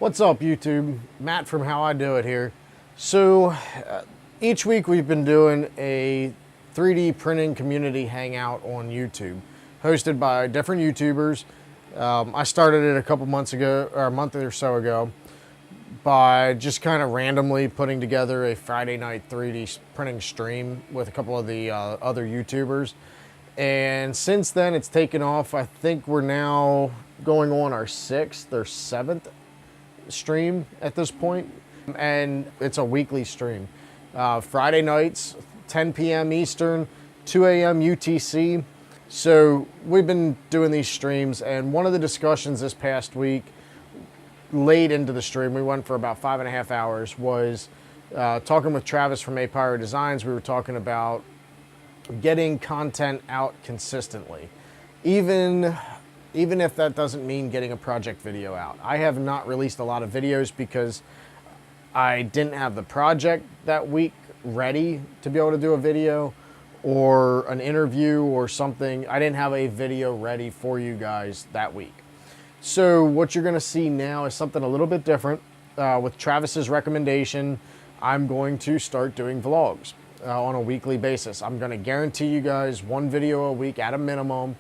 What's up, YouTube? Matt from How I Do It here. So each week we've been doing a 3D printing community hangout on YouTube, hosted by different YouTubers. I started it a couple months ago, or a month or so ago, by just kind of randomly putting together a Friday night 3D printing stream with a couple of the other YouTubers. And since then it's taken off. I think we're now going on our 6th or 7th stream at this point, and it's a weekly stream. Friday nights, 10 p.m. Eastern, 2 a.m. UTC. So we've been doing these streams, and one of the discussions this past week, late into the stream, we went for about 5.5 hours, was talking with Travis from A Pyro Designs. We were talking about getting content out consistently, even if that doesn't mean getting a project video out. I have not released a lot of videos because I didn't have the project that week ready to be able to do a video or an interview or something. I didn't have a video ready for you guys that week. So what you're gonna see now is something a little bit different. With Travis's recommendation, I'm going to start doing vlogs on a weekly basis. I'm gonna guarantee you guys one video a week at a minimum.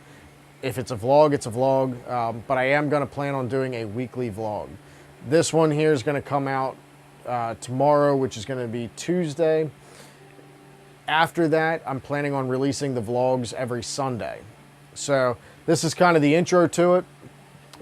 If it's a vlog, it's a vlog, but I am gonna plan on doing a weekly vlog. This one here is gonna come out tomorrow, which is gonna be Tuesday. After that, I'm planning on releasing the vlogs every Sunday. So this is kind of the intro to it,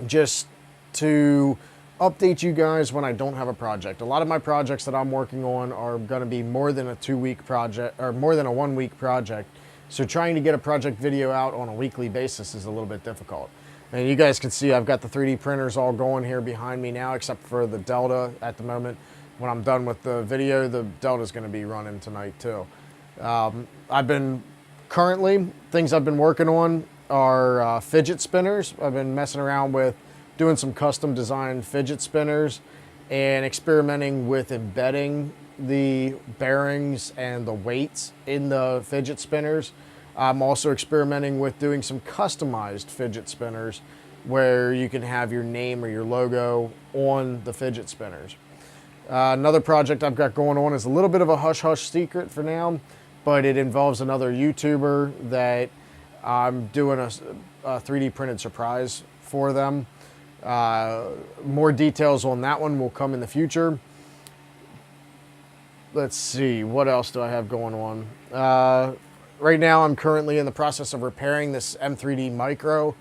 just to update you guys when I don't have a project. A lot of my projects that I'm working on are gonna be more than a 2-week project, or more than a 1-week project. So trying to get a project video out on a weekly basis is a little bit difficult. And you guys can see I've got the 3D printers all going here behind me now, except for the Delta at the moment. When I'm done with the video, the Delta's gonna be running tonight too. Things I've been working on are fidget spinners. I've been messing around with doing some custom designed fidget spinners and experimenting with embedding the bearings and the weights in the fidget spinners. I'm also experimenting with doing some customized fidget spinners where you can have your name or your logo on the fidget spinners. Another project I've got going on is a little bit of a hush-hush secret for now, but it involves another YouTuber that I'm doing a 3D printed surprise for them. More details on that one will come in the future. Let's see, what else do I have going on? Right now I'm currently in the process of repairing this M3D micro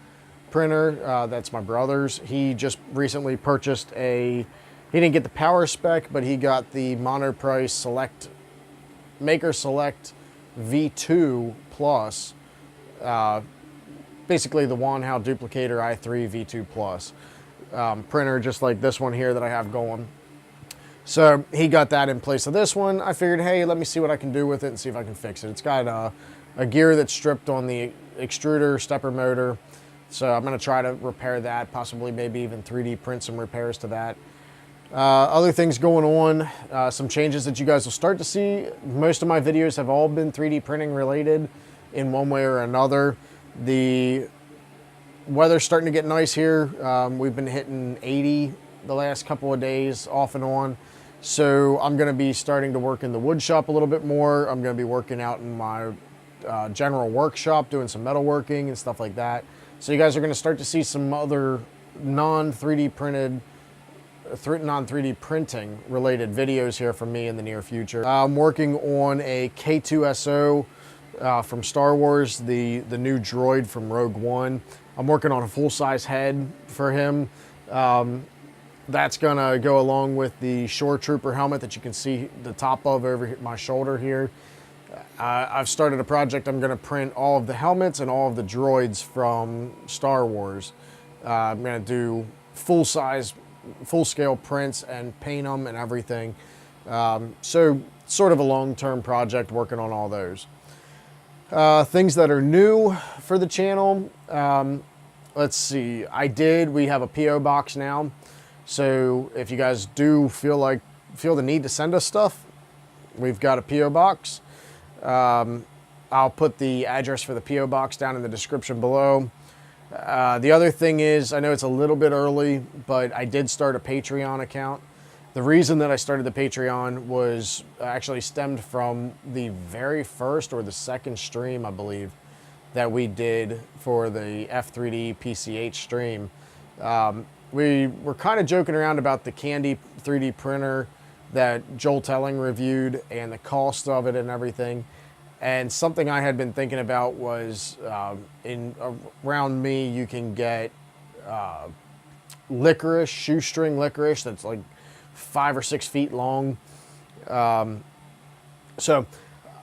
printer. That's my brother's. He just recently purchased he didn't get the power spec, but he got the Monoprice Maker Select V2 Plus. Basically the Wanhao Duplicator i3 V2 Plus printer, just like this one here that I have going. So he got that in place of this one. I figured, hey, let me see what I can do with it and see if I can fix it. It's got a gear that's stripped on the extruder stepper motor. So I'm gonna try to repair that, possibly maybe even 3D print some repairs to that. Other things going on, some changes that you guys will start to see. Most of my videos have all been 3D printing related in one way or another. The weather's starting to get nice here. We've been hitting 80 the last couple of days off and on. So I'm gonna be starting to work in the wood shop a little bit more. I'm gonna be working out in my general workshop, doing some metalworking and stuff like that. So you guys are gonna start to see some other non-3D printing related videos here from me in the near future. I'm working on a K2SO from Star Wars, the new droid from Rogue One. I'm working on a full-size head for him. That's gonna go along with the Shore Trooper helmet that you can see the top of over my shoulder here. I've started a project. I'm gonna print all of the helmets and all of the droids from Star Wars. I'm gonna do full-scale prints and paint them and everything. So sort of a long-term project, working on all those. Things that are new for the channel. Let's see, we have a PO box now. So if you guys do feel the need to send us stuff, we've got a PO box. I'll put the address for the PO box down in the description below. The other thing is, I know it's a little bit early, but I did start a Patreon account. The reason that I started the Patreon was actually stemmed from the very first or the second stream, I believe, that we did for the F3D PCH stream. We were kind of joking around about the Candy 3D printer that Joel Telling reviewed and the cost of it and everything. And something I had been thinking about was around me you can get licorice, shoestring licorice that's like 5 or 6 feet long. So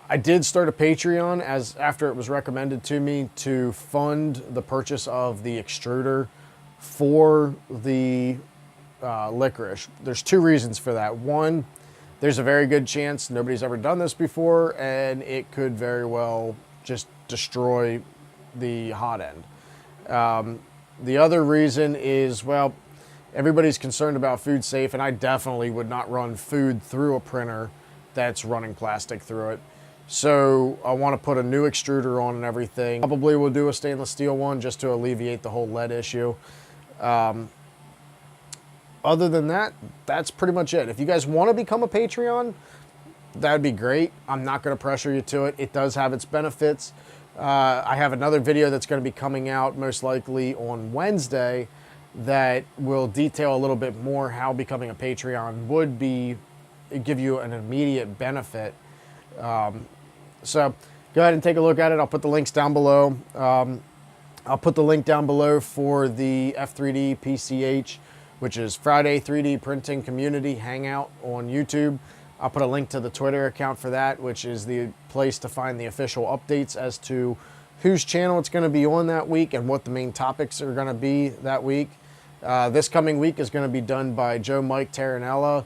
I did start a Patreon after it was recommended to me to fund the purchase of the extruder for the licorice. There's 2 reasons for that. One, there's a very good chance nobody's ever done this before and it could very well just destroy the hot end. The other reason is, well, everybody's concerned about food safe, and I definitely would not run food through a printer that's running plastic through it. So I want to put a new extruder on and everything. Probably will do a stainless steel one just to alleviate the whole lead issue. Other than that, that's pretty much it. If you guys want to become a Patreon, that'd be great. I'm not going to pressure you to it. It does have its benefits. I have another video that's going to be coming out most likely on Wednesday that will detail a little bit more how becoming a Patreon would give you an immediate benefit. So go ahead and take a look at it. I'll put the links down below. I'll put the link down below for the F3D PCH, which is Friday 3D Printing Community Hangout on YouTube. I'll put a link to the Twitter account for that, which is the place to find the official updates as to whose channel it's going to be on that week and what the main topics are going to be that week. This coming week is going to be done by Joe Mike Terranella.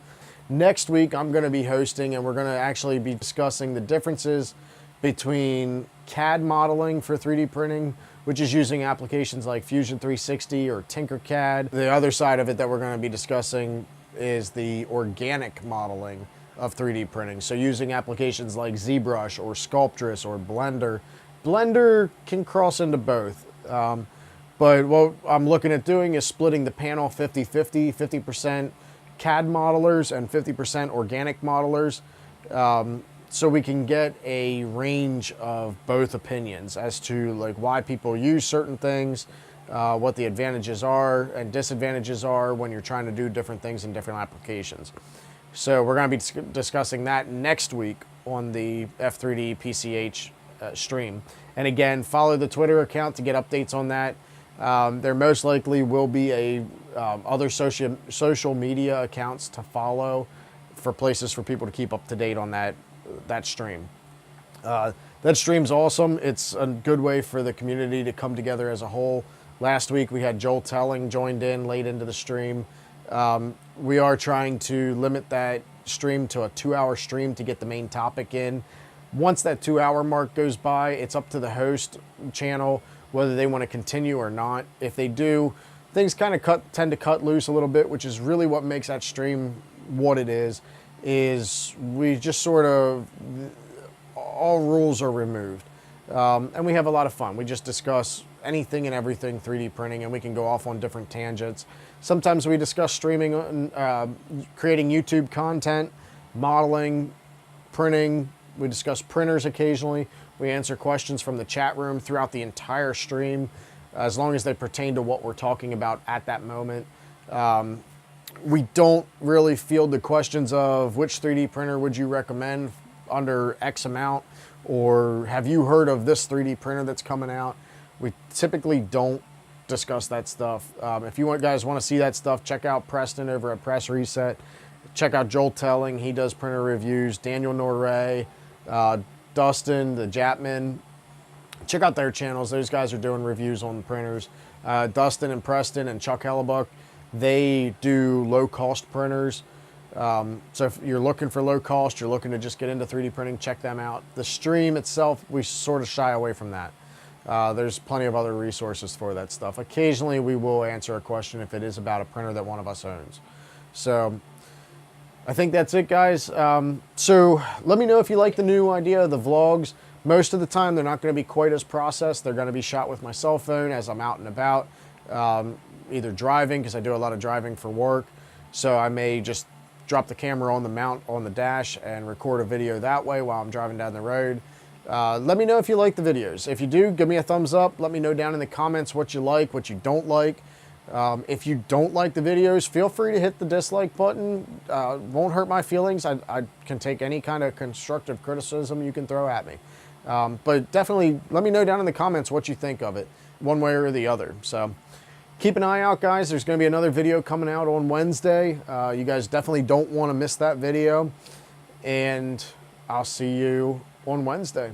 Next week, I'm going to be hosting, and we're going to actually be discussing the differences between CAD modeling for 3D printing, which is using applications like Fusion 360 or Tinkercad. The other side of it that we're going to be discussing is the organic modeling of 3D printing. So using applications like ZBrush or Sculptris or Blender. Blender can cross into both. But what I'm looking at doing is splitting the panel 50-50, 50% CAD modelers and 50% organic modelers, so we can get a range of both opinions as to like why people use certain things, what the advantages are and disadvantages are when you're trying to do different things in different applications. So we're going to be discussing that next week on the F3D PCH stream. And again, follow the Twitter account to get updates on that. There most likely will be other social media accounts to follow for places for people to keep up to date on that stream. That stream's awesome. It's a good way for the community to come together as a whole. Last week we had Joel Telling joined in late into the stream. We are trying to limit that stream to a 2-hour stream to get the main topic in. Once that 2-hour mark goes by, it's up to the host channel whether they want to continue or not. If they do, things kind of tend to cut loose a little bit, which is really what makes that stream what it is we just sort of, all rules are removed. And we have a lot of fun. We just discuss anything and everything 3D printing, and we can go off on different tangents. Sometimes we discuss streaming, creating YouTube content, modeling, printing. We discuss printers occasionally. We answer questions from the chat room throughout the entire stream, as long as they pertain to what we're talking about at that moment. We don't really field the questions of which 3D printer would you recommend under X amount, or have you heard of this 3D printer that's coming out? We typically don't discuss that stuff. If you guys want to see that stuff, check out Preston over at Press Reset. Check out Joel Telling. He does printer reviews. Daniel Norray, Dustin, the Japman. Check out their channels. Those guys are doing reviews on the printers. Dustin and Preston and Chuck Hellebuck, they do low-cost printers. So if you're looking for low cost, you're looking to just get into 3D printing, check them out. The stream itself, we sort of shy away from that. There's plenty of other resources for that stuff. Occasionally we will answer a question if it is about a printer that one of us owns. So I think that's it, guys. So let me know if you like the new idea of the vlogs. Most of the time, they're not going to be quite as processed. They're going to be shot with my cell phone as I'm out and about, either driving, because I do a lot of driving for work. So I may just drop the camera on the mount on the dash and record a video that way while I'm driving down the road. Let me know if you like the videos. If you do, give me a thumbs up. Let me know down in the comments what you like, what you don't like. If you don't like the videos, feel free to hit the dislike button. Won't hurt my feelings. I can take any kind of constructive criticism you can throw at me. But definitely let me know down in the comments what you think of it, one way or the other. So keep an eye out, guys. There's going to be another video coming out on Wednesday. You guys definitely don't want to miss that video. And I'll see you on Wednesday.